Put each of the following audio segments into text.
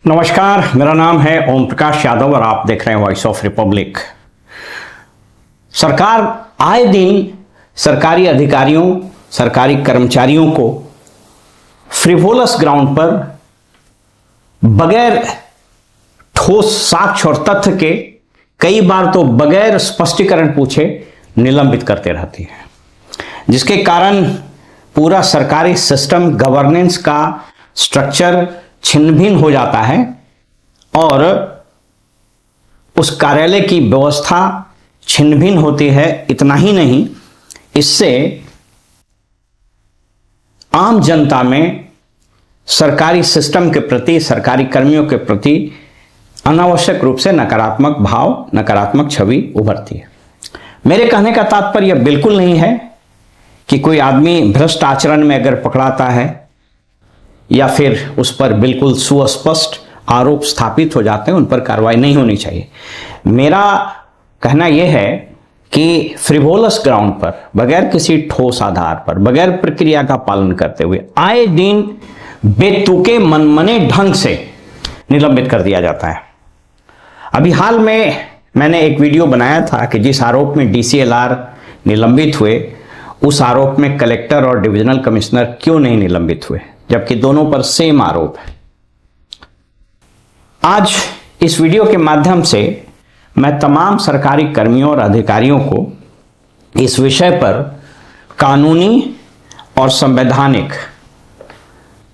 नमस्कार, मेरा नाम है ओम प्रकाश यादव और आप देख रहे हैं वॉइस ऑफ रिपब्लिक। सरकार आए दिन सरकारी अधिकारियों, सरकारी कर्मचारियों को फ्रिवोलस ग्राउंड पर बगैर ठोस साक्ष्य और तथ्य के, कई बार तो बगैर स्पष्टीकरण पूछे निलंबित करते रहती है, जिसके कारण पूरा सरकारी सिस्टम, गवर्नेंस का स्ट्रक्चर छिन्न भिन्न हो जाता है और उस कार्यालय की व्यवस्था छिन्न भिन्न होती है। इतना ही नहीं, इससे आम जनता में सरकारी सिस्टम के प्रति, सरकारी कर्मियों के प्रति अनावश्यक रूप से नकारात्मक भाव, नकारात्मक छवि उभरती है। मेरे कहने का तात्पर्य बिल्कुल नहीं है कि कोई आदमी भ्रष्ट आचरण में अगर पकड़ाता है या फिर उस पर बिल्कुल सुस्पष्ट आरोप स्थापित हो जाते हैं, उन पर कार्रवाई नहीं होनी चाहिए। मेरा कहना यह है कि फ्रिवोलस ग्राउंड पर, बगैर किसी ठोस आधार पर, बगैर प्रक्रिया का पालन करते हुए आए दिन बेतुके मनमने ढंग से निलंबित कर दिया जाता है। अभी हाल में मैंने एक वीडियो बनाया था कि जिस आरोप में DCLR निलंबित हुए, उस आरोप में कलेक्टर और डिविजनल कमिश्नर क्यों नहीं निलंबित हुए, जबकि दोनों पर सेम आरोप है। आज इस वीडियो के माध्यम से मैं तमाम सरकारी कर्मियों और अधिकारियों को इस विषय पर कानूनी और संवैधानिक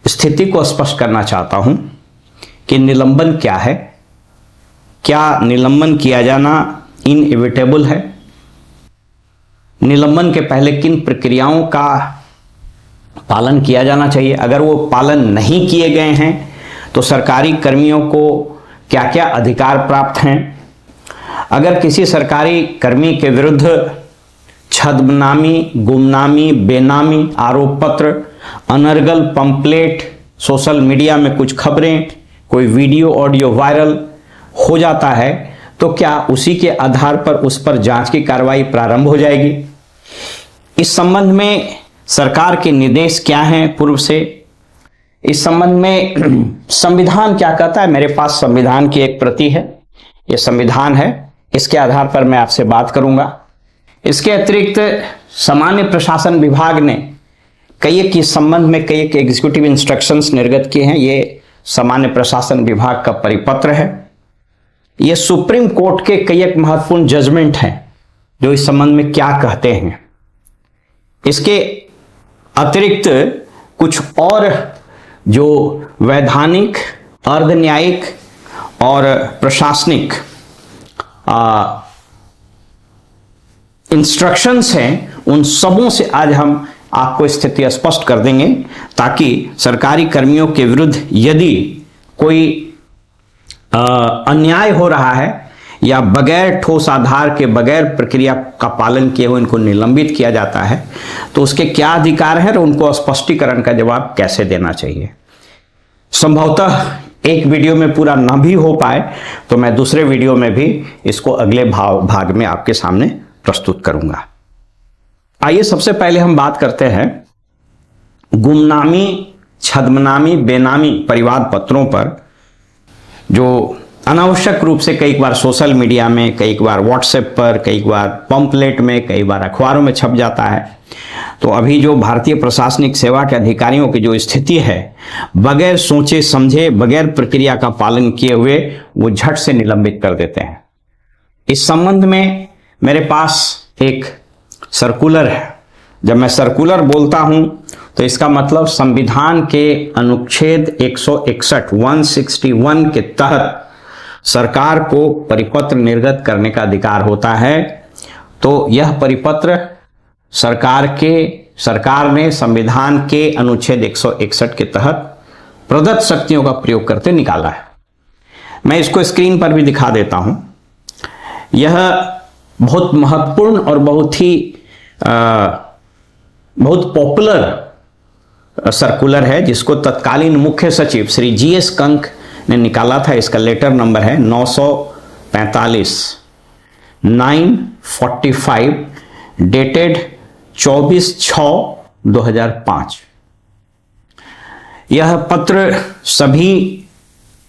स्थिति को स्पष्ट करना चाहता हूं कि निलंबन क्या है, क्या निलंबन किया जाना इनएविटेबल है, निलंबन के पहले किन प्रक्रियाओं का पालन किया जाना चाहिए, अगर वो पालन नहीं किए गए हैं तो सरकारी कर्मियों को क्या क्या अधिकार प्राप्त हैं, अगर किसी सरकारी कर्मी के विरुद्ध छद्मनामी, गुमनामी, बेनामी आरोप पत्र, अनर्गल पंपलेट, सोशल मीडिया में कुछ खबरें, कोई वीडियो ऑडियो वायरल हो जाता है तो क्या उसी के आधार पर उस पर जांच की कार्रवाई प्रारंभ हो जाएगी? इस संबंध में सरकार के निर्देश क्या हैं पूर्व से? इस संबंध में संविधान क्या कहता है? मेरे पास संविधान की एक प्रति है, यह संविधान है, इसके आधार पर मैं आपसे बात करूंगा। इसके अतिरिक्त सामान्य प्रशासन विभाग ने कई एक इस संबंध में कई एक एग्जीक्यूटिव इंस्ट्रक्शंस निर्गत किए हैं। ये सामान्य प्रशासन विभाग का परिपत्र है। ये सुप्रीम कोर्ट के कई एक महत्वपूर्ण जजमेंट हैं जो इस संबंध में क्या कहते हैं। इसके अतिरिक्त कुछ और जो वैधानिक, अर्ध न्यायिक और प्रशासनिक इंस्ट्रक्शंस हैं, उन सबों से आज हम आपको स्थिति स्पष्ट कर देंगे, ताकि सरकारी कर्मियों के विरुद्ध यदि कोई अन्याय हो रहा है या बगैर ठोस आधार के, बगैर प्रक्रिया का पालन किए हुए इनको निलंबित किया जाता है तो उसके क्या अधिकार हैं और उनको स्पष्टीकरण का जवाब कैसे देना चाहिए। संभवतः एक वीडियो में पूरा ना भी हो पाए तो मैं दूसरे वीडियो में भी इसको अगले भाग में आपके सामने प्रस्तुत करूंगा। आइए सबसे पहले हम बात करते हैं गुमनामी, छद्मनामी, बेनामी परिवाद पत्रों पर, जो अनावश्यक रूप से कई बार सोशल मीडिया में, कई बार व्हाट्सएप पर, कई बार पंपलेट में, कई बार अखबारों में छप जाता है। तो अभी जो भारतीय प्रशासनिक सेवा के अधिकारियों की जो स्थिति है, बगैर सोचे समझे, बगैर प्रक्रिया का पालन किए हुए वो झट से निलंबित कर देते हैं। इस संबंध में मेरे पास एक सर्कुलर है। जब मैं सर्कुलर बोलता हूं तो इसका मतलब संविधान के अनुच्छेद 161 के तहत सरकार को परिपत्र निर्गत करने का अधिकार होता है। तो यह परिपत्र सरकार ने संविधान के अनुच्छेद 161 के तहत प्रदत्त शक्तियों का प्रयोग करते निकाला है। मैं इसको स्क्रीन पर भी दिखा देता हूं। यह बहुत महत्वपूर्ण और बहुत पॉपुलर सर्कुलर है, जिसको तत्कालीन मुख्य सचिव श्री GS कंक ने निकाला था। इसका लेटर नंबर है 945 डेटेड 24/6/2005। यह पत्र सभी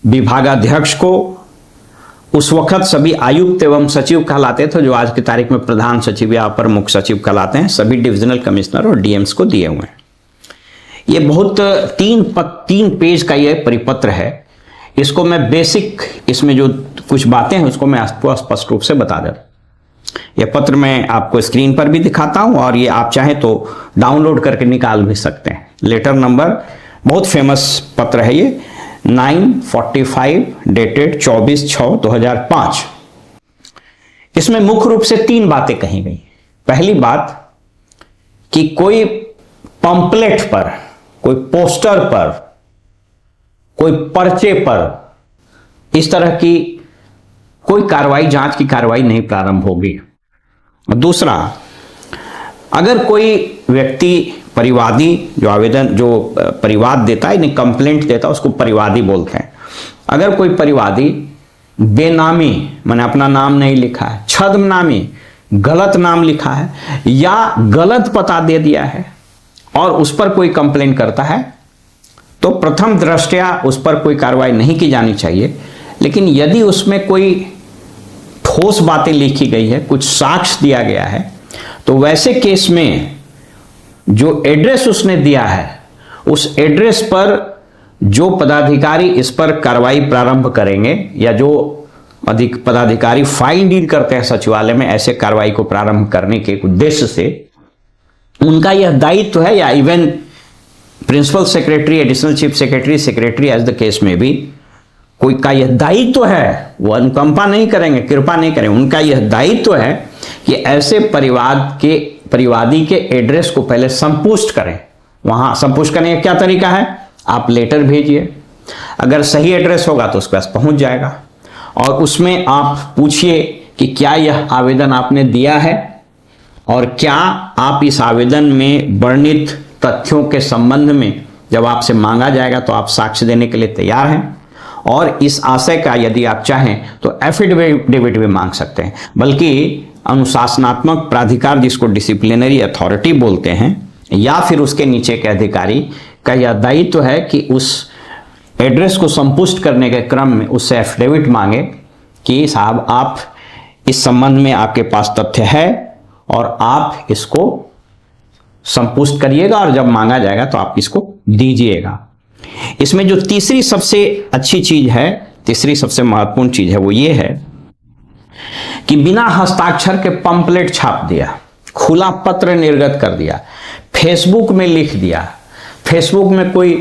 विभागाध्यक्ष को उस वक्त सभी आयुक्त एवं सचिव कहलाते थे, जो आज की तारीख में प्रधान सचिव या अपर मुख्य सचिव कहलाते हैं, सभी डिविजनल कमिश्नर और डीएम्स को दिए हुए हैं। ये बहुत 3 पेज का ये परिपत्र है। इसको मैं बेसिक, इसमें जो कुछ बातें हैं उसको मैं आपको स्पष्ट रूप से बता दूं। ये पत्र मैं आपको स्क्रीन पर भी दिखाता हूं और ये आप चाहें तो डाउनलोड करके निकाल भी सकते हैं। लेटर नंबर, बहुत फेमस पत्र है ये, 945 डेटेड 24/6/2005। इसमें मुख्य रूप से 3 बातें कही गई। पहली बात कि कोई पंपलेट पर, कोई पोस्टर पर, कोई पर्चे पर इस तरह की कोई कार्रवाई, जांच की कार्रवाई नहीं प्रारंभ होगी। दूसरा, अगर कोई व्यक्ति परिवादी, जो आवेदन, जो परिवाद देता है, यानी कंप्लेंट देता है, उसको परिवादी बोलते हैं। अगर कोई परिवादी बेनामी, मैंने अपना नाम नहीं लिखा है, छद्मनामी, गलत नाम लिखा है या गलत पता दे दिया है और उस पर कोई कंप्लेंट करता है, तो प्रथम दृष्टया उस पर कोई कार्रवाई नहीं की जानी चाहिए। लेकिन यदि उसमें कोई ठोस बातें लिखी गई है, कुछ साक्ष्य दिया गया है, तो वैसे केस में जो एड्रेस उसने दिया है, उस एड्रेस पर जो पदाधिकारी इस पर कार्रवाई प्रारंभ करेंगे या जो अधिक पदाधिकारी फाइल डील करते हैं सचिवालय में ऐसे कार्रवाई को प्रारंभ करने के उद्देश्य से, उनका यह दायित्व है, या even principal secretary, additional chief secretary, secretary as the case में भी, कोई का यह दायित्व है, वो अनुकंपा नहीं करेंगे, कृपा नहीं करेंगे, उनका यह दायित्व है कि ऐसे परिवादी के एड्रेस को पहले संपुष्ट करें। वहां संपुष्ट करने का क्या तरीका है? आप लेटर भेजिए, अगर सही एड्रेस होगा तो उसके पास पहुंच जाएगा, और उसमें आप पूछिए कि क्या यह आवेदन आपने दिया है और क्या आप इस आवेदन में वर्णित तथ्यों के संबंध में जब आपसे मांगा जाएगा तो आप साक्ष्य देने के लिए तैयार हैं। और इस आशय का यदि आप चाहें तो एफिडेविट भी मांग सकते हैं। बल्कि अनुशासनात्मक प्राधिकार, जिसको डिसिप्लिनरी अथॉरिटी बोलते हैं, या फिर उसके नीचे के अधिकारी का यह दायित्व है कि उस एड्रेस को संपुष्ट करने के क्रम में उससे एफिडेविट मांगे कि साहब आप इस संबंध में आपके पास तथ्य है और आप इसको संपुष्ट करिएगा और जब मांगा जाएगा तो आप इसको दीजिएगा। इसमें जो तीसरी सबसे अच्छी चीज है, तीसरी सबसे महत्वपूर्ण चीज है, वो ये है कि बिना हस्ताक्षर के पंपलेट छाप दिया, खुला पत्र निर्गत कर दिया, फेसबुक में लिख दिया, फेसबुक में कोई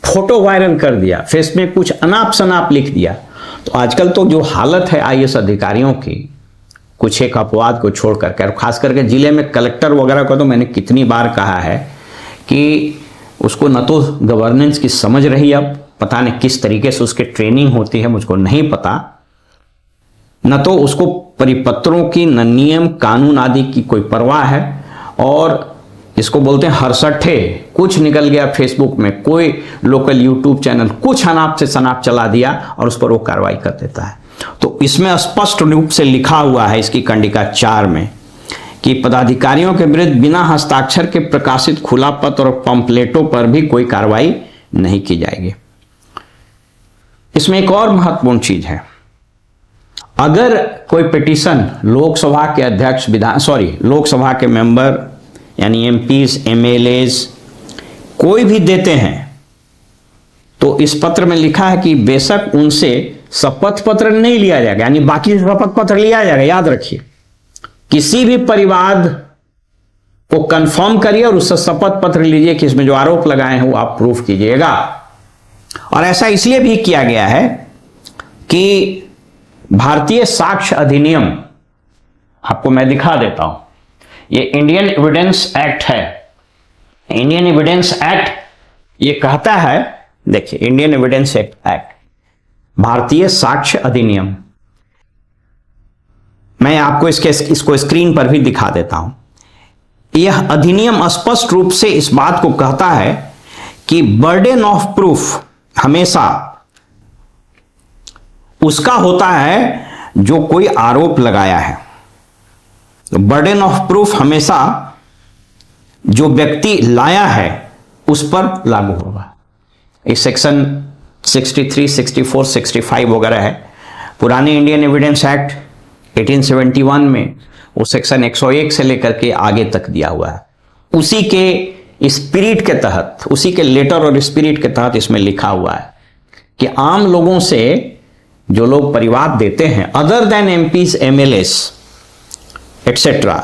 फोटो वायरल कर दिया, फेस में कुछ अनाप शनाप लिख दिया। तो आजकल तो जो हालत है आईएएस अधिकारियों की, कुछ एक अपवाद को छोड़ करके, और खास करके जिले में कलेक्टर वगैरह को तो मैंने कितनी बार कहा है कि उसको न तो गवर्नेंस की समझ रही, अब पता नहीं किस तरीके से उसकी ट्रेनिंग होती है, मुझको नहीं पता, न तो उसको परिपत्रों की, न नियम कानून आदि की कोई परवाह है, और इसको बोलते हैं हरसट्ठे, कुछ निकल गया फेसबुक में, कोई लोकल यूट्यूब चैनल कुछ अनाप से शनाप चला दिया और उस पर वो कार्रवाई कर देता है। तो इसमें स्पष्ट रूप से लिखा हुआ है इसकी कंडिका 4 में कि पदाधिकारियों के विरुद्ध बिना हस्ताक्षर के प्रकाशित खुला पत्र और पंपलेटों पर भी कोई कार्रवाई नहीं की जाएगी। इसमें एक और महत्वपूर्ण चीज है, अगर कोई पिटीशन लोकसभा के अध्यक्ष, लोकसभा के मेंबर यानी एमपीज, एमएलएज कोई भी देते हैं, तो इस पत्र में लिखा है कि बेशक उनसे शपथ पत्र नहीं लिया जाएगा, यानी बाकी शपथ पत्र लिया जाएगा। याद रखिए, किसी भी परिवाद को कंफर्म करिए और उससे शपथ पत्र लीजिए कि इसमें जो आरोप लगाए हैं वो आप प्रूफ कीजिएगा। और ऐसा इसलिए भी किया गया है कि भारतीय साक्ष्य अधिनियम, आपको मैं दिखा देता हूं, ये इंडियन एविडेंस एक्ट है। इंडियन एविडेंस एक्ट ये कहता है, देखिए इंडियन एविडेंस एक्ट, भारतीय साक्ष्य अधिनियम, मैं आपको इसको स्क्रीन पर भी दिखा देता हूं। यह अधिनियम स्पष्ट रूप से इस बात को कहता है कि बर्डन ऑफ प्रूफ हमेशा उसका होता है जो कोई आरोप लगाया है। तो बर्डन ऑफ प्रूफ हमेशा जो व्यक्ति लाया है उस पर लागू होगा। इस सेक्शन 63, 64, 65 वगैरह है। पुराने इंडियन एविडेंस एक्ट 1871 में वो सेक्शन 101 से लेकर के आगे तक दिया हुआ है। उसी के स्पिरिट के तहत, उसी के लेटर और स्पिरिट के तहत इसमें लिखा हुआ है कि आम लोगों से जो लोग परिवाद देते हैं other than MPs, MLAs etcetera,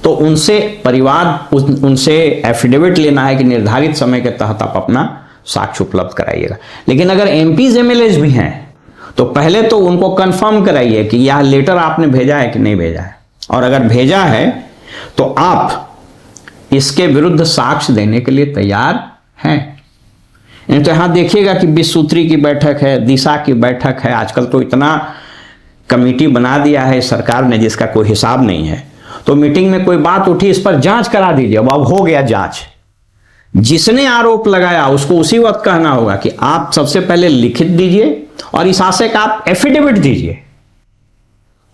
तो उनसे परिवाद, उनसे एफिडेविट लेना है कि निर्धारित समय के तहत आप अपना साक्ष्य उपलब्ध कराइएगा। लेकिन अगर एमपीज, एमएलएस भी हैं तो पहले तो उनको कंफर्म कराइए कि यह लेटर आपने भेजा है कि नहीं भेजा है, और अगर भेजा है तो आप इसके विरुद्ध साक्ष्य देने के लिए तैयार हैं। नहीं तो यहां देखिएगा कि 20 सूत्री की बैठक है, दिशा की बैठक है, आजकल तो इतना कमेटी बना दिया है सरकार ने जिसका कोई हिसाब नहीं है। तो मीटिंग में कोई बात उठी, इस पर जांच करा दीजिए। अब हो गया जांच, जिसने आरोप लगाया उसको उसी वक्त कहना होगा कि आप सबसे पहले लिखित दीजिए और इस आशय का आप एफिडेविट दीजिए,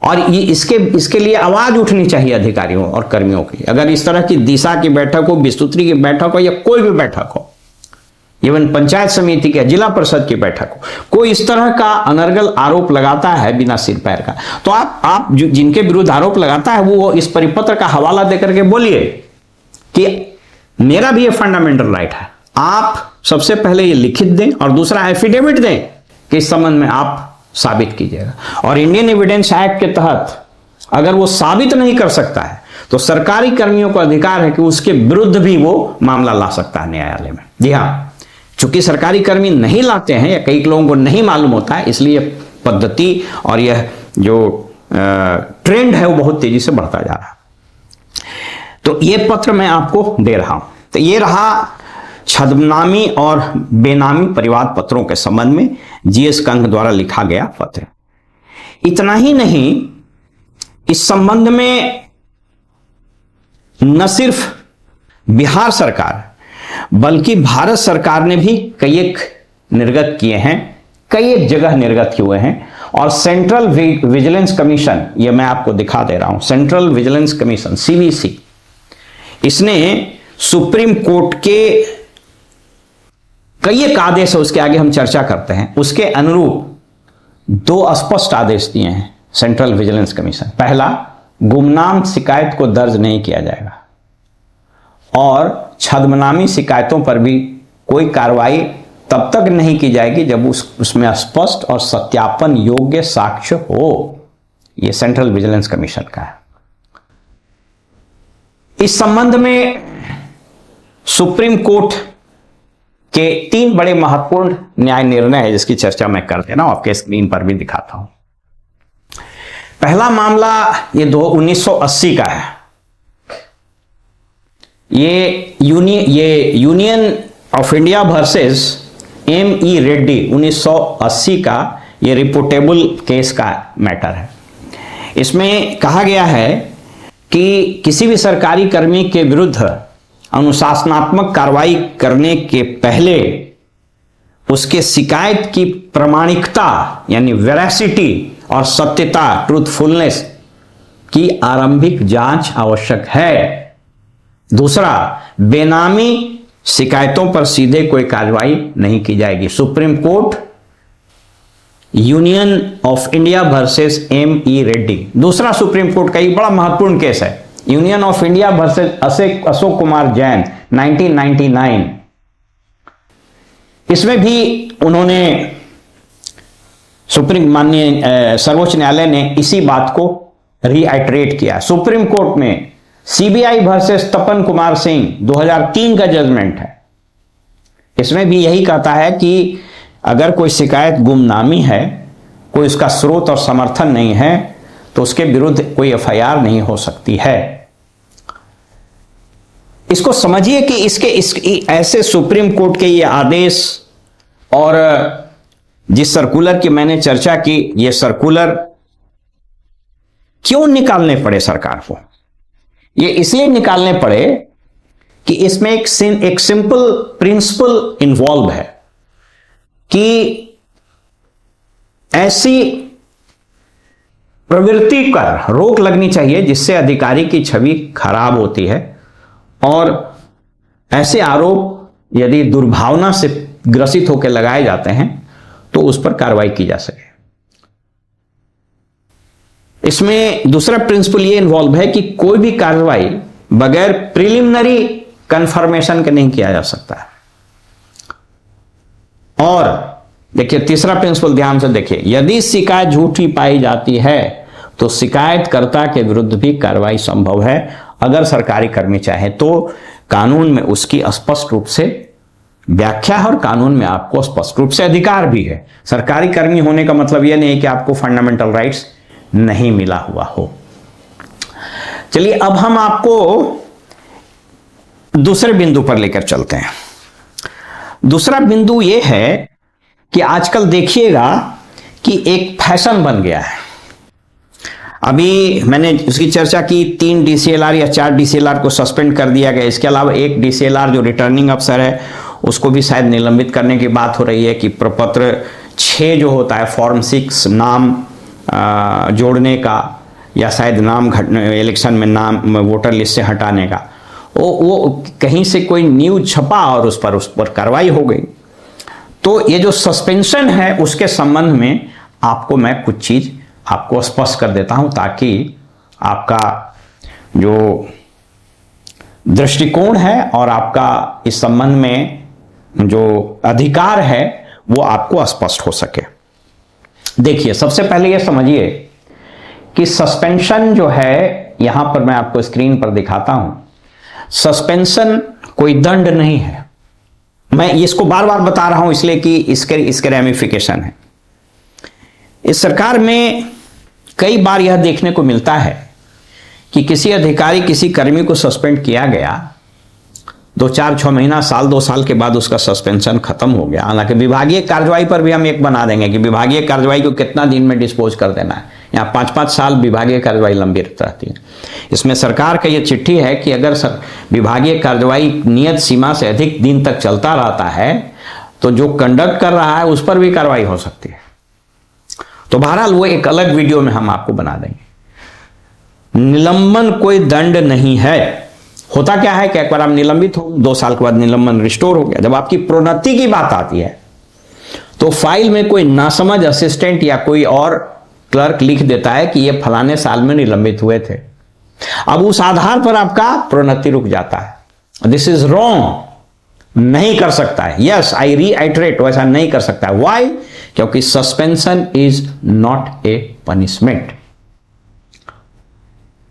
और ये इसके लिए आवाज उठनी चाहिए अधिकारियों और कर्मियों की। अगर इस तरह की दिशा की बैठक हो, विस्तृति की बैठक हो, या कोई भी बैठक हो, इवन पंचायत समिति की, जिला परिषद की बैठक हो, कोई इस तरह का अनर्गल आरोप लगाता है बिना सिर पैर का, तो आप जिनके विरुद्ध आरोप लगाता है वो इस परिपत्र का हवाला देकर के बोलिए कि मेरा भी ये फंडामेंटल राइट है। आप सबसे पहले ये लिखित दें और दूसरा एफिडेविट दें कि इस संबंध में आप साबित कीजिएगा। और इंडियन एविडेंस एक्ट के तहत अगर वो साबित नहीं कर सकता है तो सरकारी कर्मियों को अधिकार है कि उसके विरुद्ध भी वो मामला ला सकता है न्यायालय में। जी हाँ, चूंकि सरकारी कर्मी नहीं लाते हैं या कई लोगों को नहीं मालूम होता है, इसलिए पद्धति और यह जो ट्रेंड है वो बहुत तेजी से बढ़ता जा रहा है। तो ये पत्र मैं आपको दे रहा हूं। तो ये रहा छद्मनामी और बेनामी परिवाद पत्रों के संबंध में जीएस कंग द्वारा लिखा गया पत्र। इतना ही नहीं, इस संबंध में न सिर्फ बिहार सरकार बल्कि भारत सरकार ने भी कई एक निर्गत किए हैं, कई एक जगह निर्गत हुए हैं। और सेंट्रल विजिलेंस कमीशन, ये मैं आपको दिखा दे रहा हूं, सेंट्रल विजिलेंस कमीशन सीवीसी, इसने सुप्रीम कोर्ट के कई एक आदेश है, उसके आगे हम चर्चा करते हैं, उसके अनुरूप 2 स्पष्ट आदेश दिए हैं सेंट्रल विजिलेंस कमीशन। पहला, गुमनाम शिकायत को दर्ज नहीं किया जाएगा, और छद्मनामी शिकायतों पर भी कोई कार्रवाई तब तक नहीं की जाएगी जब उसमें स्पष्ट और सत्यापन योग्य साक्ष्य हो। यह सेंट्रल विजिलेंस कमीशन का है। इस संबंध में सुप्रीम कोर्ट के 3 बड़े महत्वपूर्ण न्याय निर्णय है जिसकी चर्चा मैं कर दे रहा हूं, आपके स्क्रीन पर भी दिखाता हूं। पहला मामला ये 1980 का है। ये union of India versus M.E. Reddy 1980 का ये रिपोर्टेबल केस का मैटर है। इसमें कहा गया है कि किसी भी सरकारी कर्मी के विरुद्ध अनुशासनात्मक कार्रवाई करने के पहले उसके शिकायत की प्रामाणिकता यानी वेरासिटी और सत्यता, ट्रूथफुलनेस की आरंभिक जांच आवश्यक है। दूसरा, बेनामी शिकायतों पर सीधे कोई कार्रवाई नहीं की जाएगी। Supreme court union of India versus M.E. Reddy, दूसरा सुप्रीम कोर्ट का एक बड़ा महत्वपूर्ण केस है, union of India versus Ashok Kumar Jain 1999। इसमें भी उन्होंने माननीय सर्वोच्च न्यायालय ने इसी बात को रीआइटरेट किया। सुप्रीम कोर्ट में CBI वर्सेस तपन कुमार सिंह 2003 का जजमेंट है। इसमें भी यही कहता है कि अगर कोई शिकायत गुमनामी है, कोई उसका स्रोत और समर्थन नहीं है, तो उसके विरुद्ध कोई FIR नहीं हो सकती है। इसको समझिए कि इसके ऐसे सुप्रीम कोर्ट के ये आदेश और जिस सर्कुलर की मैंने चर्चा की, ये सर्कुलर क्यों निकालने पड़े सरकार को? ये इसलिए निकालने पड़े कि इसमें एक सिंपल प्रिंसिपल इन्वॉल्व है कि ऐसी प्रवृत्ति पर रोक लगनी चाहिए जिससे अधिकारी की छवि खराब होती है, और ऐसे आरोप यदि दुर्भावना से ग्रसित होकर लगाए जाते हैं उस पर कार्रवाई की जा सके। इसमें दूसरा प्रिंसिपल ये इन्वॉल्व है कि कोई भी कार्रवाई बगैर प्रिलिमिनरी कंफर्मेशन के नहीं किया जा सकता है। और देखिए तीसरा प्रिंसिपल ध्यान से देखिए, यदि शिकायत झूठी पाई जाती है तो शिकायतकर्ता के विरुद्ध भी कार्रवाई संभव है, अगर सरकारी कर्मी चाहे तो। कानून में उसकी स्पष्ट रूप से व्याख्या है और कानून में आपको स्पष्ट रूप से अधिकार भी है। सरकारी कर्मी होने का मतलब यह नहीं कि आपको फंडामेंटल राइट्स नहीं मिला हुआ हो। चलिए अब हम आपको दूसरे बिंदु पर लेकर चलते हैं। दूसरा बिंदु यह है कि आजकल देखिएगा कि एक फैशन बन गया है। अभी मैंने उसकी चर्चा की, 3 DCLR या 4 DCLR को सस्पेंड कर दिया गया। इसके अलावा एक DCLR जो रिटर्निंग अफसर है उसको भी शायद निलंबित करने की बात हो रही है कि प्रपत्र 6 जो होता है फॉर्म 6 नाम जोड़ने का या शायद नाम इलेक्शन में नाम वोटर लिस्ट से हटाने का, वो कहीं से कोई न्यूज छपा और उस पर कार्रवाई हो गई। तो ये जो सस्पेंशन है उसके संबंध में आपको मैं कुछ चीज आपको स्पष्ट कर देता हूं ताकि आपका जो दृष्टिकोण है और आपका इस संबंध में जो अधिकार है वो आपको स्पष्ट हो सके। देखिए सबसे पहले ये समझिए कि सस्पेंशन जो है, यहां पर मैं आपको स्क्रीन पर दिखाता हूं, सस्पेंशन कोई दंड नहीं है। मैं इसको बार बार बता रहा हूं इसलिए कि इसके रैमिफिकेशन है। इस सरकार में कई बार यह देखने को मिलता है कि किसी अधिकारी किसी कर्मी को सस्पेंड किया गया, 2, 4, 6 महीना, साल, 2 साल के बाद उसका सस्पेंशन खत्म हो गया। हालांकि विभागीय कार्रवाई पर भी हम एक बना देंगे कि विभागीय कार्रवाई को कितना दिन में डिस्पोज कर देना है। यहाँ 5-5 साल विभागीय कार्रवाई लंबी रहती है। इसमें सरकार का यह चिट्ठी है कि अगर विभागीय कार्रवाई नियत सीमा से अधिक दिन तक चलता रहता है तो जो कंडक्ट कर रहा है उस पर भी कार्रवाई हो सकती है। तो बहरहाल वो एक अलग वीडियो में हम आपको बना देंगे। निलंबन कोई दंड नहीं है। होता क्या है कि एक बार आप निलंबित हो, 2 साल के बाद निलंबन रिस्टोर हो गया। जब आपकी प्रोन्नति की बात आती है तो फाइल में कोई नासमझ असिस्टेंट या कोई और क्लर्क लिख देता है कि ये फलाने साल में निलंबित हुए थे। अब उस आधार पर आपका प्रोन्नति रुक जाता है। दिस इज रॉन्ग, नहीं कर सकता है। यस, आई रीआइटरेट, वैसा नहीं कर सकता है। व्हाई? क्योंकि suspension is not a punishment.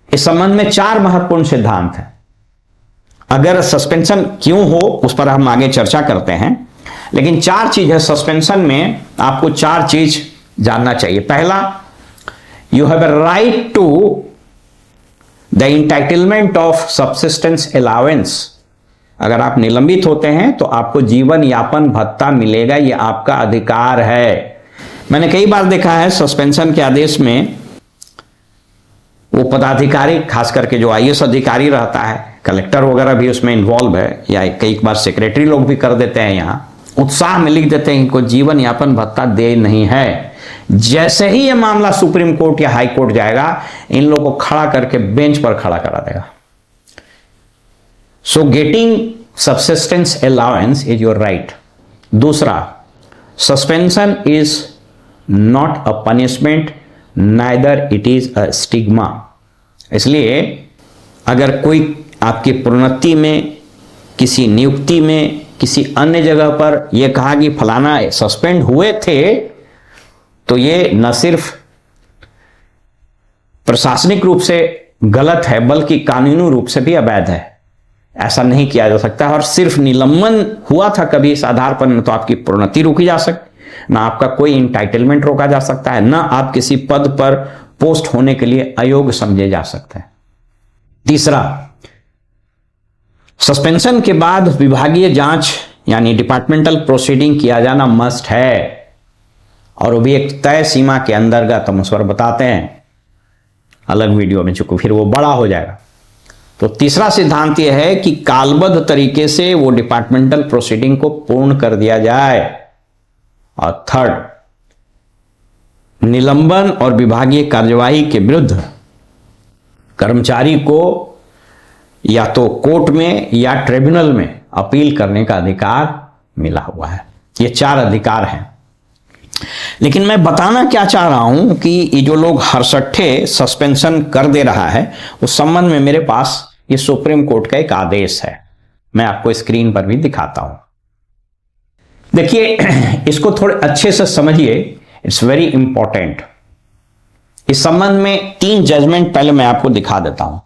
इस संबंध में 4 महत्वपूर्ण सिद्धांत हैं। अगर सस्पेंशन क्यों हो उस पर हम आगे चर्चा करते हैं, लेकिन 4 चीज है सस्पेंशन में, आपको 4 चीज जानना चाहिए। पहला, you have a right to the entitlement of subsistence allowance. अगर आप निलंबित होते हैं तो आपको जीवन यापन भत्ता मिलेगा, यह आपका अधिकार है। मैंने कई बार देखा है सस्पेंशन के आदेश में वो पदाधिकारी, खास करके जो IAS अधिकारी रहता है, कलेक्टर वगैरह भी उसमें इन्वॉल्व है, या कई बार सेक्रेटरी लोग भी कर देते हैं, यहां उत्साह में लिख देते हैं इनको जीवन यापन भत्ता दे नहीं है। जैसे ही यह मामला सुप्रीम कोर्ट या हाई कोर्ट जाएगा, इन लोगों को खड़ा करके बेंच पर खड़ा करा देगा। So getting subsistence allowance is your right. दूसरा, suspension is not a punishment, neither it is a stigma. इसलिए अगर कोई आपकी प्रोन्नति में, किसी नियुक्ति में, किसी अन्य जगह पर यह कहा कि फलाना सस्पेंड हुए थे, तो ये न सिर्फ प्रशासनिक रूप से गलत है बल्कि कानूनी रूप से भी अवैध है। ऐसा नहीं किया जा सकता। और सिर्फ निलंबन हुआ था कभी इस आधार पर, न तो आपकी प्रोन्नति रोकी जा सकती, ना आपका कोई इंटाइटलमेंट रोका जा सकता है, ना आप किसी पद पर पोस्ट होने के लिए अयोग्य समझे जा सकते हैं। तीसरा, सस्पेंशन के बाद विभागीय जांच यानी डिपार्टमेंटल प्रोसीडिंग किया जाना मस्ट है, और वो भी एक तय सीमा के अंतर्गत। हम उस पर बताते हैं अलग वीडियो में, चूंकि फिर वो बड़ा हो जाएगा। तो तीसरा सिद्धांत यह है कि कालबद्ध तरीके से वो डिपार्टमेंटल प्रोसीडिंग को पूर्ण कर दिया जाए। और थर्ड, निलंबन और विभागीय कार्यवाही के विरुद्ध कर्मचारी को या तो कोर्ट में या ट्रिब्यूनल में अपील करने का अधिकार मिला हुआ है। ये 4 अधिकार हैं। लेकिन मैं बताना क्या चाह रहा हूं कि ये जो लोग हरसट्ठे सस्पेंशन कर दे रहा है, उस संबंध में मेरे पास ये सुप्रीम कोर्ट का एक आदेश है, मैं आपको स्क्रीन पर भी दिखाता हूं। देखिए, इसको थोड़े अच्छे से समझिए, इट्स वेरी इंपॉर्टेंट। इस संबंध में 3 जजमेंट पहले मैं आपको दिखा देता हूं।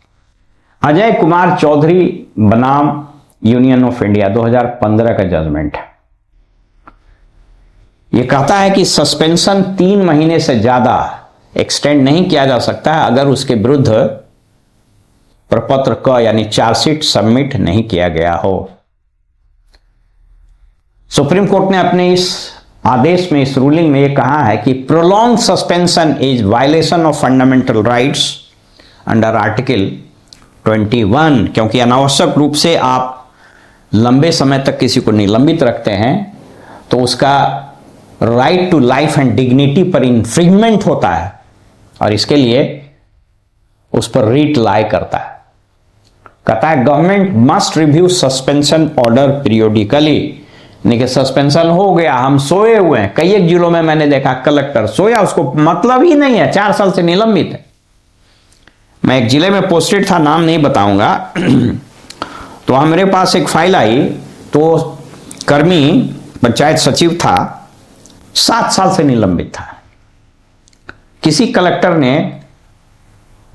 अजय कुमार चौधरी बनाम यूनियन ऑफ इंडिया 2015 का जजमेंट है। यह कहता है कि सस्पेंशन 3 महीने से ज्यादा एक्सटेंड नहीं किया जा सकता है अगर उसके विरुद्ध प्रपत्र क यानी चार्जशीट सबमिट नहीं किया गया हो। सुप्रीम कोर्ट ने अपने इस आदेश में, इस रूलिंग में यह कहा है कि prolong suspension is violation of fundamental rights under article 21, क्योंकि अनावश्यक रूप से आप लंबे समय तक किसी को निलंबित रखते हैं तो उसका right to life and dignity पर इंफ्रिंजमेंट होता है और इसके लिए उस पर रीट लाई करता है। कहता है government must review suspension order periodically. नहीं कि सस्पेंशन हो गया, हम सोए हुए हैं। कई एक जिलों में मैंने देखा कलेक्टर सोया, उसको मतलब ही नहीं है, 4 साल से निलंबित है। मैं एक जिले में पोस्टेड था, नाम नहीं बताऊंगा तो मेरे पास एक फाइल आई, तो कर्मी पंचायत सचिव था, 7 साल से निलंबित था। किसी कलेक्टर ने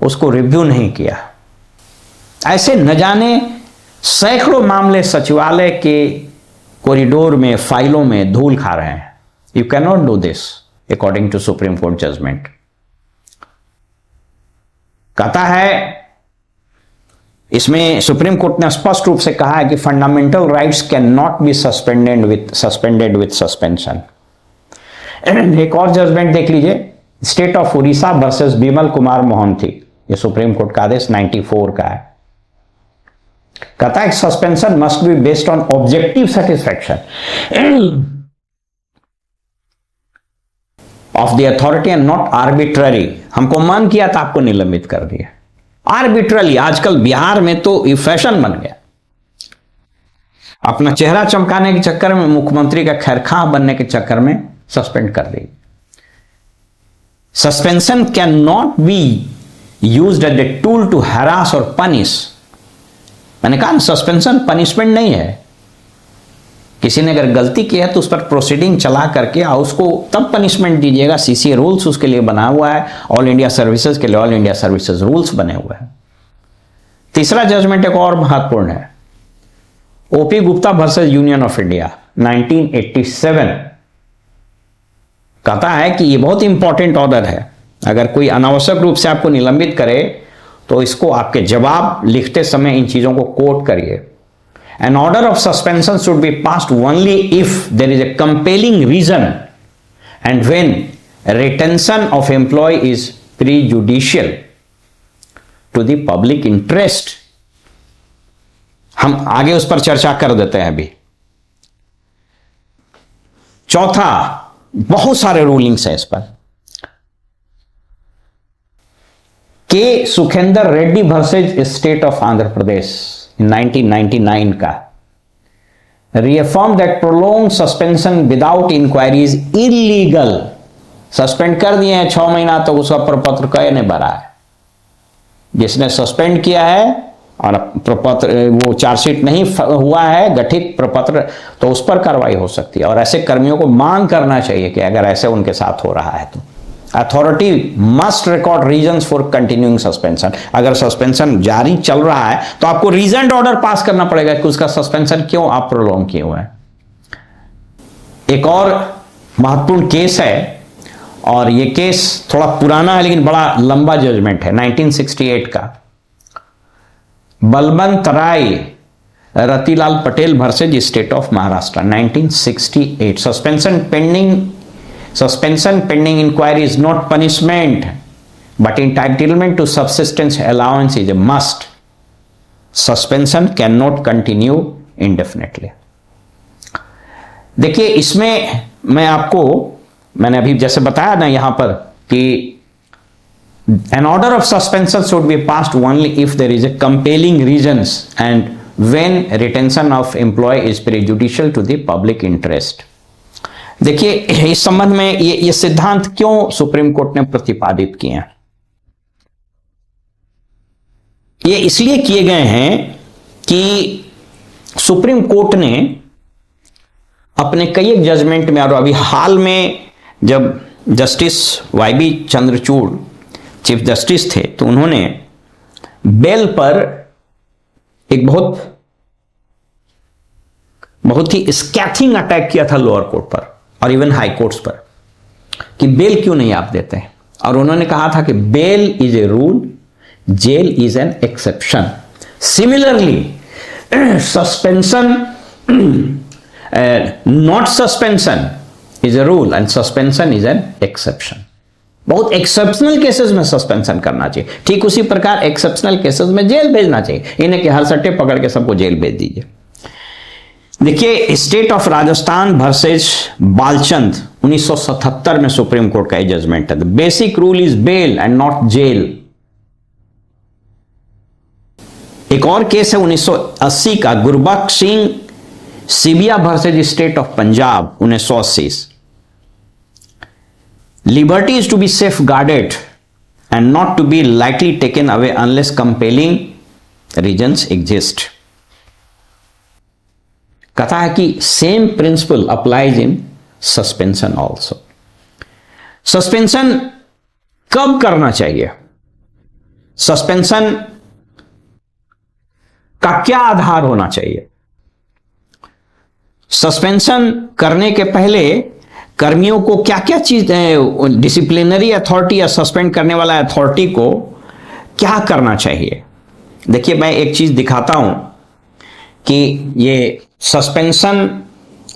उसको रिव्यू नहीं किया। ऐसे न जाने सैकड़ों मामले सचिवालय के कॉरिडोर में, फाइलों में धूल खा रहे हैं। You can not do this according to supreme court judgement. कहता है इसमें सुप्रीम कोर्ट ने स्पष्ट रूप से कहा है कि fundamental rights can not be suspended with suspension. एक और जजमेंट देख लीजिए, state of Orissa versus Bimal Kumar Mohanty, ये सुप्रीम कोर्ट का आदेश 94 का है। कहता है suspension must be based on objective satisfaction of the authority and not arbitrary. हमको मन किया था आपको निलंबित कर दिया, आर्बिट्रली। आजकल बिहार में तो ये फैशन बन गया, अपना चेहरा चमकाने के चक्कर में, मुख्यमंत्री का खैरखा बनने के चक्कर में सस्पेंड कर दी। Suspension can not be used as a tool to harass और पनिश। मैंने कहा सस्पेंशन पनिशमेंट नहीं है। किसी ने अगर गलती की है तो उस पर प्रोसीडिंग चला करके उसको तब पनिशमेंट दीजिएगा। सीसीए रूल्स उसके लिए बना हुआ है, ऑल इंडिया सर्विसेज के लिए ऑल इंडिया सर्विसेज रूल्स बने हुए हैं। तीसरा जजमेंट एक और महत्वपूर्ण है, OP Gupta versus union of India 1987। कहता है कि यह बहुत इंपॉर्टेंट ऑर्डर है। अगर कोई अनावश्यक रूप से आपको निलंबित करे तो इसको आपके जवाब लिखते समय इन चीजों को कोट करिए। An order of suspension should be passed only if there is a compelling reason and when retention of employee is prejudicial to the public interest। हम आगे उस पर चर्चा कर देते हैं अभी। चौथा, बहुत सारे रूलिंग्स हैं इस पर। के Sukhender Reddy versus state of Andhra Pradesh 1999 का, reaffirm that prolonged suspension without inquiry is illegal। Suspend कर दिए हैं 6 महीना तक, उसका प्रपत्र कई ने भरा है। जिसने सस्पेंड किया है और प्रपत्र वो चार्जशीट नहीं हुआ है गठित प्रपत्र, तो उस पर कार्रवाई हो सकती है। और ऐसे कर्मियों को मांग करना चाहिए कि अगर ऐसे उनके साथ हो रहा है तो authority must record reasons for continuing suspension. अगर सस्पेंशन जारी चल रहा है तो आपको रीजन ऑर्डर पास करना पड़ेगा कि उसका सस्पेंशन क्यों आप प्रोलॉन्ग किए हुए हैं। एक और महत्वपूर्ण केस है और यह केस थोड़ा पुराना है लेकिन बड़ा लंबा जजमेंट है, 1968 का, Balwant Rai Ratilal Patel versus state of Maharashtra 1968। Suspension pending inquiry is not punishment, but entitlement to subsistence allowance is a must। Suspension cannot continue indefinitely। देखिए इसमें मैंने अभी जैसे बताया ना यहां पर कि an order of suspension should be passed only if there is a compelling reasons and when retention of employee is prejudicial to the public interest। देखिए, इस संबंध में ये सिद्धांत क्यों सुप्रीम कोर्ट ने प्रतिपादित किए हैं? ये इसलिए किए गए हैं कि सुप्रीम कोर्ट ने अपने कई एक जजमेंट में, और अभी हाल में जब जस्टिस वाई.बी. चंद्रचूड़ चीफ जस्टिस थे, तो उन्होंने बेल पर एक बहुत ही स्कैथिंग अटैक किया था लोअर कोर्ट पर और इवन हाई कोर्ट्स पर, कि बेल क्यों नहीं आप देते हैं। और उन्होंने कहा था कि bail is a rule, jail is an exception. Similarly suspension, not suspension is a rule and suspension is an exception. बहुत एक्सेप्शनल केसेस में सस्पेंशन करना चाहिए, ठीक उसी प्रकार एक्सेप्शनल केसेस में जेल भेजना चाहिए। इन्हें कि हर सट्टे पकड़ के सबको जेल भेज दीजिए। देखिए, state of Rajasthan versus Balchand 1977 में सुप्रीम कोर्ट का ये जजमेंट है। The basic rule is bail and not jail. एक और केस है 1980 का, Gurbaksh Singh Sibbia versus state of Punjab 1980। Liberty is to be safeguarded and not to be lightly taken away unless compelling reasons exist. कथा है कि same principle applies in suspension also. Suspension कब करना चाहिए, सस्पेंशन का क्या आधार होना चाहिए, सस्पेंशन करने के पहले कर्मियों को क्या क्या चीज, डिसिप्लिनरी अथॉरिटी या सस्पेंड करने वाला अथॉरिटी को क्या करना चाहिए। देखिए, मैं एक चीज दिखाता हूं कि ये सस्पेंशन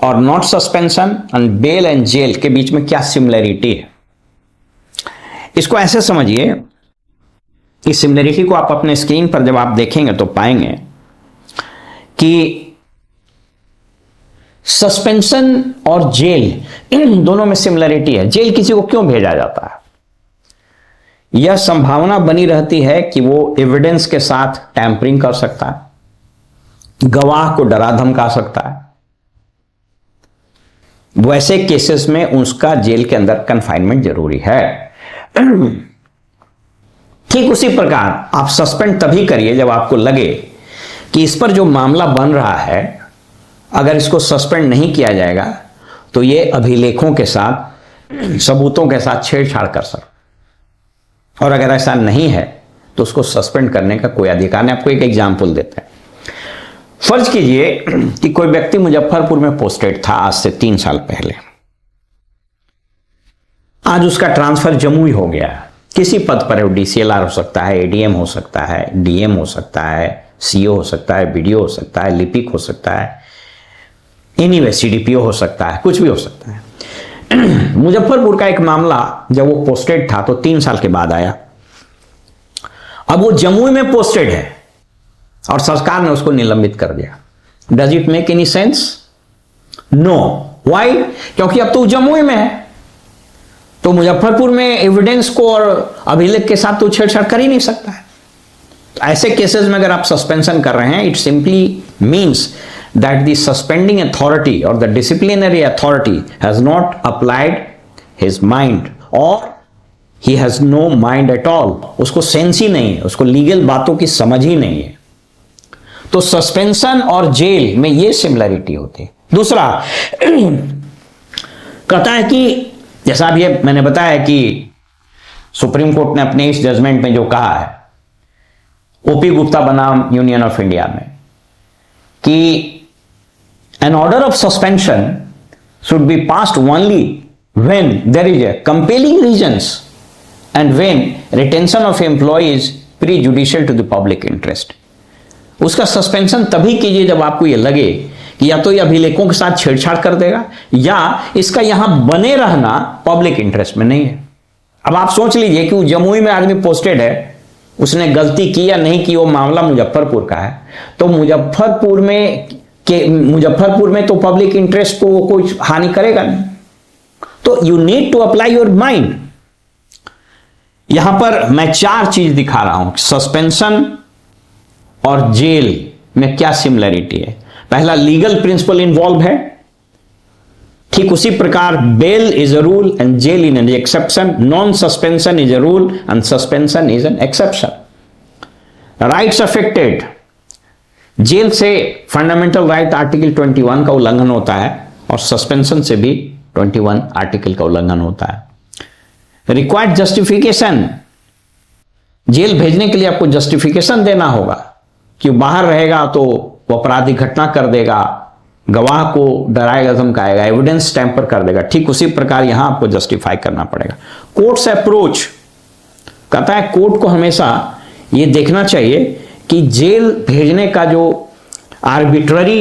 और not suspension and bail and jail के बीच में क्या सिमिलरिटी है। इसको ऐसे समझिए, इस सिमिलरिटी को आप अपने स्क्रीन पर जब आप देखेंगे तो पाएंगे कि सस्पेंशन और जेल, इन दोनों में सिमिलरिटी है। जेल किसी को क्यों भेजा जाता है? यह संभावना बनी रहती है कि वो एविडेंस के साथ टैंपरिंग कर सकता है, गवाह को डरा धमका सकता है। वैसे केसेस में उसका जेल के अंदर कन्फाइनमेंट जरूरी है। ठीक उसी प्रकार आप सस्पेंड तभी करिए जब आपको लगे कि इस पर जो मामला बन रहा है, अगर इसको सस्पेंड नहीं किया जाएगा तो ये अभिलेखों के साथ, सबूतों के साथ छेड़छाड़ कर सकता, और अगर ऐसा नहीं है तो उसको सस्पेंड करने का कोई अधिकार नहीं। आपको एक एग्जाम्पल देते हैं। फर्ज कीजिए कि कोई व्यक्ति मुजफ्फरपुर में पोस्टेड था आज से 3 साल पहले। आज उसका ट्रांसफर जमुई हो गया, किसी पद पर है, डीसीएलआर हो सकता है, एडीएम हो सकता है, डीएम हो सकता है, सीओ हो सकता है, बीडीओ हो सकता है, लिपिक हो सकता है, एनीवे सीडीपीओ हो सकता है, कुछ भी हो सकता है। मुजफ्फरपुर का एक मामला जब वो पोस्टेड था तो 3 साल के बाद आया। अब वो जमुई में पोस्टेड है और सरकार ने उसको निलंबित कर दिया। Does it make any sense? No. Why? क्योंकि अब तो जमुई में है, तो मुजफ्फरपुर में एविडेंस को और अभिलेख के साथ तो छेड़छाड़ कर ही नहीं सकता है। तो ऐसे केसेस में अगर आप सस्पेंशन कर रहे हैं, it simply means that the suspending authority or the disciplinary authority has not applied his mind or he has no mind at all. उसको सेंस ही नहीं है, उसको लीगल बातों की समझ ही नहीं है। तो सस्पेंशन और जेल में ये सिमिलरिटी होती है। दूसरा कहता है कि जैसा अब ये मैंने बताया कि सुप्रीम कोर्ट ने अपने इस जजमेंट में जो कहा है, ओपी गुप्ता बनाम यूनियन ऑफ इंडिया में, कि an order of suspension should be passed only when there is a compelling reasons and when retention of employee is prejudicial to the public interest. उसका सस्पेंशन तभी कीजिए जब आपको यह लगे कि या तो ये अभिलेखों के साथ छेड़छाड़ कर देगा या इसका यहां बने रहना पब्लिक इंटरेस्ट में नहीं है। अब आप सोच लीजिए कि जमुई में आदमी पोस्टेड है, उसने गलती की या नहीं की, वो मामला मुजफ्फरपुर का है, तो मुजफ्फरपुर में तो पब्लिक इंटरेस्ट को वो कोई हानि करेगा नहीं। तो you need to apply your mind. यहां पर मैं 4 चीज दिखा रहा हूं, सस्पेंशन और जेल में क्या सिमिलरिटी है। पहला, लीगल प्रिंसिपल इन्वॉल्व है, ठीक उसी प्रकार bail is a rule and jail in an exception, non suspension is a rule and suspension is an exception. Rights affected, jail से फंडामेंटल राइट आर्टिकल 21 का उल्लंघन होता है और सस्पेंशन से भी 21 आर्टिकल का उल्लंघन होता है। रिक्वायर्ड जस्टिफिकेशन, जेल भेजने के लिए आपको जस्टिफिकेशन देना होगा कि बाहर रहेगा तो वो आपराधिक घटना कर देगा, गवाह को डराएगा धमकाएगा, एविडेंस टैंपर कर देगा। ठीक उसी प्रकार यहां आपको जस्टिफाई करना पड़ेगा। कोर्ट से अप्रोच कहता है कोर्ट को हमेशा ये देखना चाहिए कि जेल भेजने का जो आर्बिट्ररी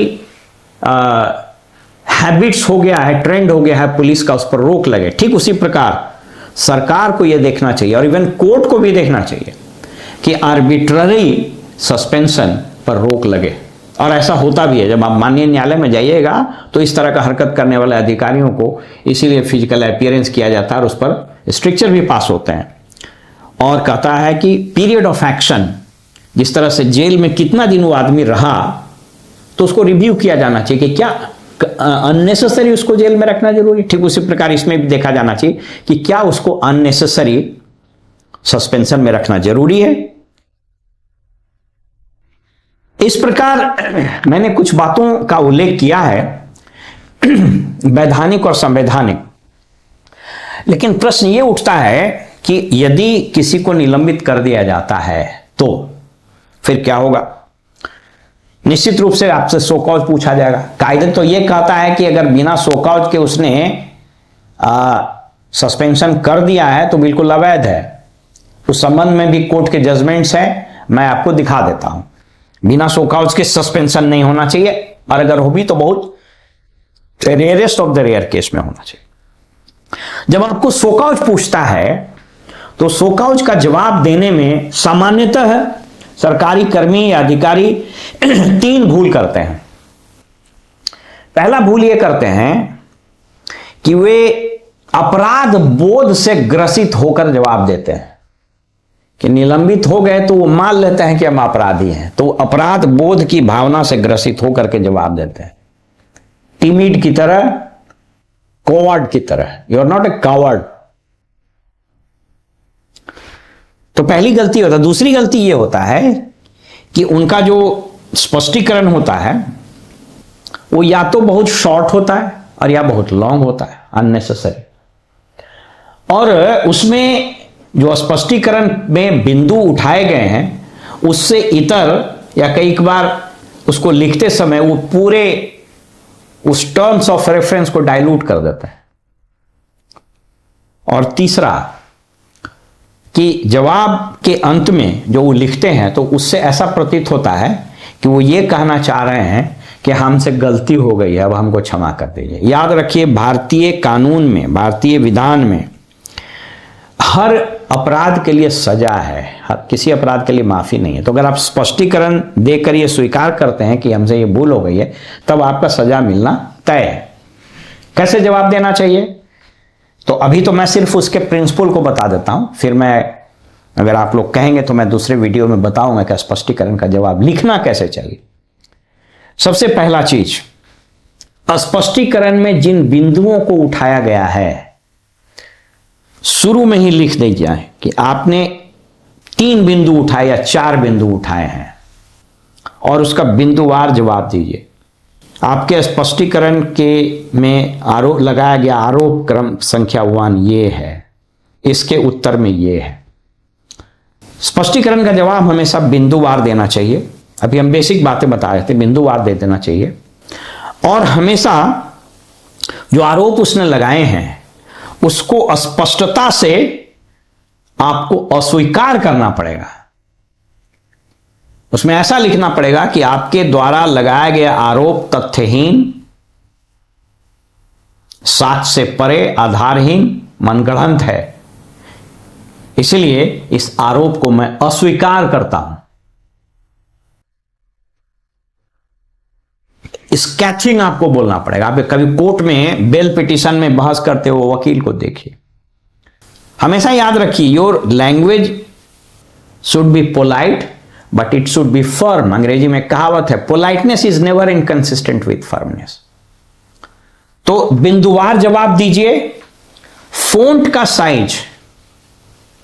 हैबिट्स हो गया है, ट्रेंड हो गया है पुलिस का, उस पर रोक लगे। ठीक उसी प्रकार सरकार को यह देखना चाहिए और इवन कोर्ट को भी देखना चाहिए कि आर्बिट्ररी सस्पेंशन पर रोक लगे। और ऐसा होता भी है, जब आप माननीय न्यायालय में जाइएगा तो इस तरह का हरकत करने वाले अधिकारियों को इसीलिए फिजिकल अपीयरेंस किया जाता है और उस पर स्ट्रिक्चर भी पास होते हैं। और कहता है कि पीरियड ऑफ एक्शन, जिस तरह से जेल में कितना दिन वो आदमी रहा तो उसको रिव्यू किया जाना चाहिए कि क्या अननेसेसरी उसको जेल में रखना जरूरी। ठीक उसी प्रकार इसमें भी देखा जाना चाहिए कि क्या उसको अननेसेसरी सस्पेंशन में रखना जरूरी है। इस प्रकार मैंने कुछ बातों का उल्लेख किया है वैधानिक और संवैधानिक। लेकिन प्रश्न यह उठता है कि यदि किसी को निलंबित कर दिया जाता है तो फिर क्या होगा। निश्चित रूप से आपसे सो कॉज पूछा जाएगा। कायदे तो यह कहता है कि अगर बिना सो कॉज के उसने सस्पेंशन कर दिया है तो बिल्कुल अवैध है। उस संबंध में भी कोर्ट के जजमेंट्स हैं, मैं आपको दिखा देता हूं। बिना सो कॉज के सस्पेंशन नहीं होना चाहिए और अगर हो भी तो बहुत rarest of the rare case में होना चाहिए। जब आपको सो कॉज पूछता है तो सो कॉज का जवाब देने में सामान्यतः सरकारी कर्मी या अधिकारी 3 भूल करते हैं। पहला भूल यह करते हैं कि वे अपराध बोध से ग्रसित होकर जवाब देते हैं कि निलंबित हो गए तो वो मान लेते हैं कि हम अपराधी हैं, तो अपराध बोध की भावना से ग्रसित होकर के जवाब देते हैं। टिमिड की तरह, कॉवर्ड की तरह। You are not a coward. तो पहली गलती होता है। दूसरी गलती यह होता है कि उनका जो स्पष्टीकरण होता है वो या तो बहुत शॉर्ट होता है और या बहुत लॉन्ग होता है, अननेसेसरी। और उसमें जो स्पष्टीकरण में बिंदु उठाए गए हैं उससे इतर या कई बार उसको लिखते समय वो पूरे उस टर्म्स ऑफ रेफरेंस को डाइल्यूट कर देता है। और तीसरा कि जवाब के अंत में जो वो लिखते हैं तो उससे ऐसा प्रतीत होता है कि वो ये कहना चाह रहे हैं कि हमसे गलती हो गई है, अब हमको क्षमा कर दीजिए। याद रखिए, भारतीय कानून में, भारतीय विधान में हर अपराध के लिए सजा है, किसी अपराध के लिए माफी नहीं है। तो अगर आप स्पष्टीकरण देकर ये स्वीकार करते हैं कि हमसे ये भूल हो गई है तब आपका सजा मिलना तय है। कैसे जवाब देना चाहिए, तो अभी तो मैं सिर्फ उसके प्रिंसिपल को बता देता हूं, फिर मैं, अगर आप लोग कहेंगे तो मैं दूसरे वीडियो में बताऊंगा कि स्पष्टीकरण का जवाब लिखना कैसे चाहिए। सबसे पहला चीज, स्पष्टीकरण में जिन बिंदुओं को उठाया गया है शुरू में ही लिख दी जाए कि आपने 3 बिंदु उठाए या 4 बिंदु उठाए हैं और उसका बिंदुवार जवाब दीजिए। आपके स्पष्टीकरण के में आरोप लगाया गया आरोप क्रम संख्या 1 ये है, इसके उत्तर में ये है। स्पष्टीकरण का जवाब हमेशा बिंदुवार देना चाहिए। अभी हम बेसिक बातें बता रहे थे, बिंदुवार दे देना चाहिए। और हमेशा जो आरोप उसने लगाए हैं उसको स्पष्टता से आपको अस्वीकार करना पड़ेगा। उसमें ऐसा लिखना पड़ेगा कि आपके द्वारा लगाया गया आरोप तथ्यहीन, साक्ष्य से परे, आधारहीन, मनगढ़ंत है, इसलिए इस आरोप को मैं अस्वीकार करता हूं। स्केचिंग आपको बोलना पड़ेगा। आप कभी कोर्ट में बेल पिटीशन में बहस करते हो वकील को देखिए, हमेशा याद रखिए your language should be polite but it should be firm. अंग्रेजी में कहावत है, politeness is never inconsistent with firmness. तो बिंदुवार जवाब दीजिए। फोंट का साइज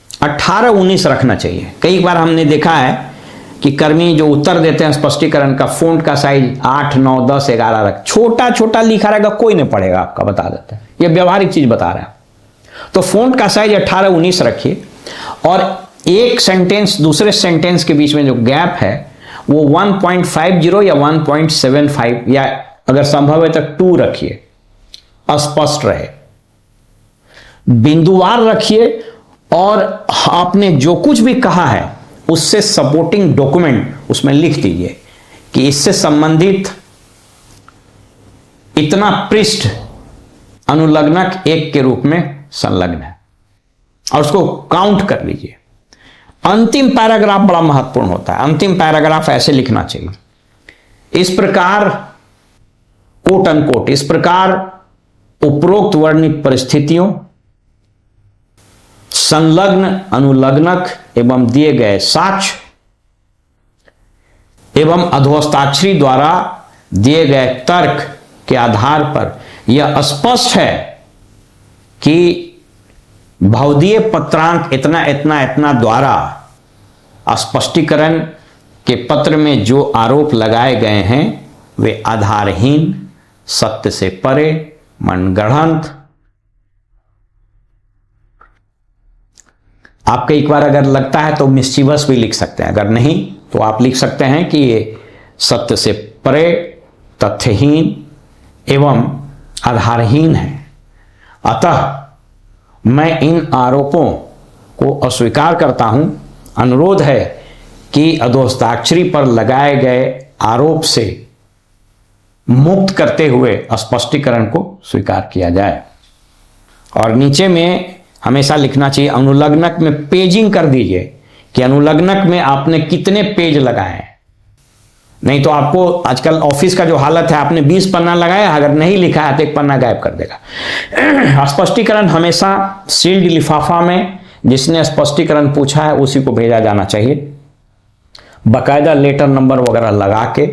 18-19 रखना चाहिए। कई बार हमने देखा है कि कर्मी जो उत्तर देते हैं स्पष्टीकरण का, फोंट का साइज 8, 9, 10, 11 रख, छोटा छोटा लिखा रहेगा, कोई नहीं पढ़ेगा आपका, बता देते हैं। ये व्यवहारिक चीज बता रहा है। तो फोंट का साइज 18-19 रखिए, और एक सेंटेंस दूसरे सेंटेंस के बीच में जो गैप है वो 1.50 या 1.75 या अगर संभव है तो 2 रखिए, अस्पष्ट रहे। बिंदुवार रखिए, और आपने जो कुछ भी कहा है उससे सपोर्टिंग डॉक्यूमेंट उसमें लिख दीजिए कि इससे संबंधित इतना पृष्ठ अनुलग्नक 1 के रूप में संलग्न है, और उसको काउंट कर लीजिए। अंतिम पैराग्राफ बड़ा महत्वपूर्ण होता है। अंतिम पैराग्राफ ऐसे लिखना चाहिए, इस प्रकार कोट अनकोट, इस प्रकार उपरोक्त वर्णित परिस्थितियों, संलग्न अनुलग्नक एवं दिए गए साक्ष्य एवं अधोहस्ताक्षरी द्वारा दिए गए तर्क के आधार पर यह स्पष्ट है कि भवदीय पत्रांक इतना इतना इतना द्वारा स्पष्टीकरण के पत्र में जो आरोप लगाए गए हैं वे आधारहीन, सत्य से परे, मनगढ़ंत। आपके एक बार अगर लगता है तो मिस्चीवस भी लिख सकते हैं, अगर नहीं तो आप लिख सकते हैं कि ये सत्य से परे, तथ्यहीन एवं आधारहीन है। अतः मैं इन आरोपों को अस्वीकार करता हूं। अनुरोध है कि अधोहस्ताक्षरी पर लगाए गए आरोप से मुक्त करते हुए स्पष्टीकरण को स्वीकार किया जाए। और नीचे में हमेशा लिखना चाहिए, अनुलग्नक में पेजिंग कर दीजिए कि अनुलग्नक में आपने कितने पेज लगाए हैं। नहीं तो आपको आजकल ऑफिस का जो हालत है, आपने 20 पन्ना लगाया, अगर नहीं लिखा है तो 1 पन्ना गायब कर देगा। स्पष्टीकरण हमेशा सील्ड लिफाफा में जिसने स्पष्टीकरण पूछा है उसी को भेजा जाना चाहिए, बाकायदा लेटर नंबर वगैरह लगा के,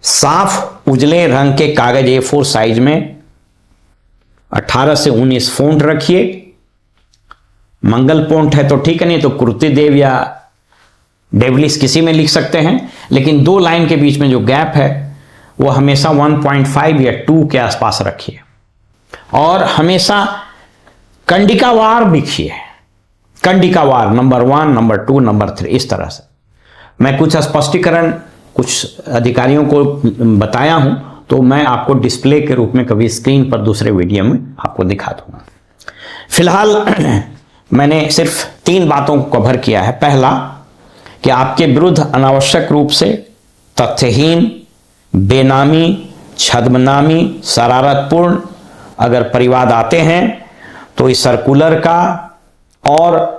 साफ उजले रंग के कागज A4 साइज में 18 से 19 फोंट रखिए। मंगल फोंट है तो ठीक है, नहीं तो कुर्ती देव या डेवलिस किसी में लिख सकते हैं, लेकिन 2 लाइन के बीच में जो गैप है वो हमेशा 1.5 या 2 के आसपास रखिए। और हमेशा कंडिकावार लिखिए, कंडिकावार, नंबर 1, नंबर 2, नंबर 3, इस तरह से। मैं कुछ स्पष्टीकरण कुछ अधिकारियों को बताया हूं, तो मैं आपको डिस्प्ले के रूप में कभी स्क्रीन पर दूसरे वीडियो में आपको दिखा दूंगा। फिलहाल मैंने सिर्फ 3 बातों को कवर किया है। पहला कि आपके विरुद्ध अनावश्यक रूप से तथ्यहीन, बेनामी, छद्मनामी, शरारतपूर्ण अगर परिवाद आते हैं तो इस सर्कुलर का और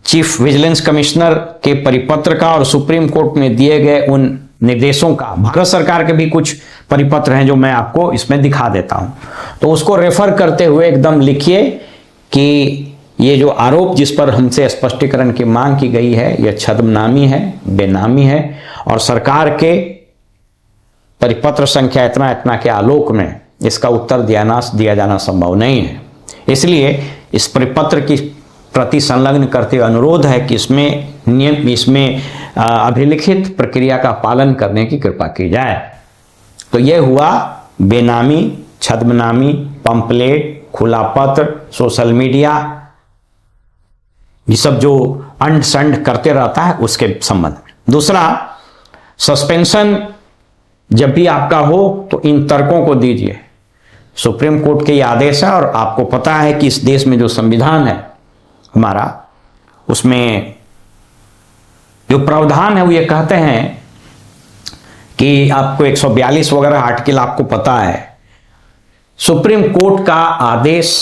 चीफ विजिलेंस कमिश्नर के परिपत्र का और सुप्रीम कोर्ट में दिए गए उन निर्देशों का, भारत सरकार के भी कुछ परिपत्र हैं जो मैं आपको इसमें दिखा देता हूं, तो उसको रेफर करते हुए एकदम लिखिए कि ये जो आरोप जिस पर हमसे स्पष्टीकरण की मांग की गई है यह छद्मनामी है, बेनामी है, और सरकार के परिपत्र संख्या इतना इतना के आलोक में इसका उत्तर दिया जाना संभव नहीं है। इसलिए इस परिपत्र की प्रति संलग्न करते हुए अनुरोध है कि इसमें अभिलिखित प्रक्रिया का पालन करने की कृपा की जाए। तो यह हुआ बेनामी, छद्मनामी, पंपलेट, खुला पत्र, सोशल मीडिया, ये सब जो अंड संड करते रहता है उसके संबंध में। दूसरा, सस्पेंशन जब भी आपका हो तो इन तर्कों को दीजिए। सुप्रीम कोर्ट के ये आदेश है, और आपको पता है कि इस देश में जो संविधान है हमारा, उसमें जो प्रावधान है वो ये कहते हैं कि आपको 142 वगैरह आर्टिकल आपको पता है, सुप्रीम कोर्ट का आदेश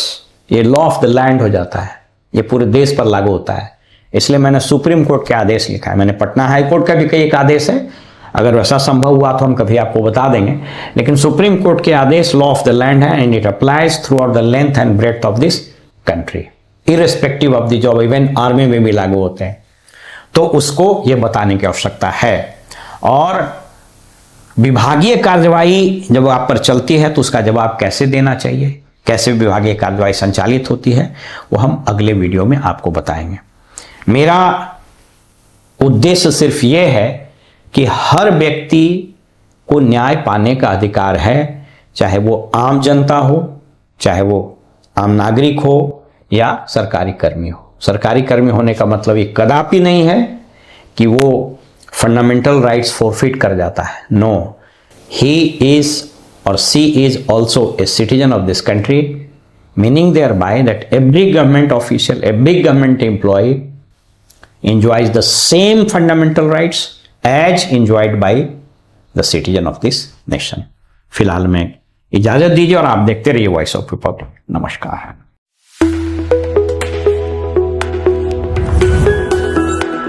ये लॉ ऑफ द लैंड हो जाता है, ये पूरे देश पर लागू होता है। इसलिए मैंने सुप्रीम कोर्ट के आदेश लिखा है। मैंने पटना हाई कोर्ट का भी कई एक आदेश है, अगर वैसा संभव हुआ तो हम कभी आपको बता देंगे, लेकिन सुप्रीम कोर्ट के आदेश लॉ ऑफ द लैंड है and it applies through out the length and breadth of this country, irrespective of the job, even army में भी लागू होते हैं। तो उसको ये बताने की आवश्यकता है। और विभागीय कार्यवाही जब आप पर चलती है तो उसका जवाब कैसे देना चाहिए, कैसे विभागीय कार्यवाही संचालित होती है, वो हम अगले वीडियो में आपको बताएंगे। मेरा उद्देश्य सिर्फ ये है कि हर व्यक्ति को न्याय पाने का अधिकार है, चाहे वो आम जनता हो, चाहे वो आम नागरिक हो या सरकारी कर्मी हो। सरकारी कर्मी होने का मतलब ये कदापि नहीं है कि वो फंडामेंटल राइट्स फॉरफिट कर जाता है। No, he is or she is also a citizen of this country, meaning thereby that every government official, every government employee enjoys the same fundamental rights as enjoyed by the citizen of this nation. फिलहाल में इजाजत दीजिए और आप देखते रहिए voice of Republic. नमस्कार।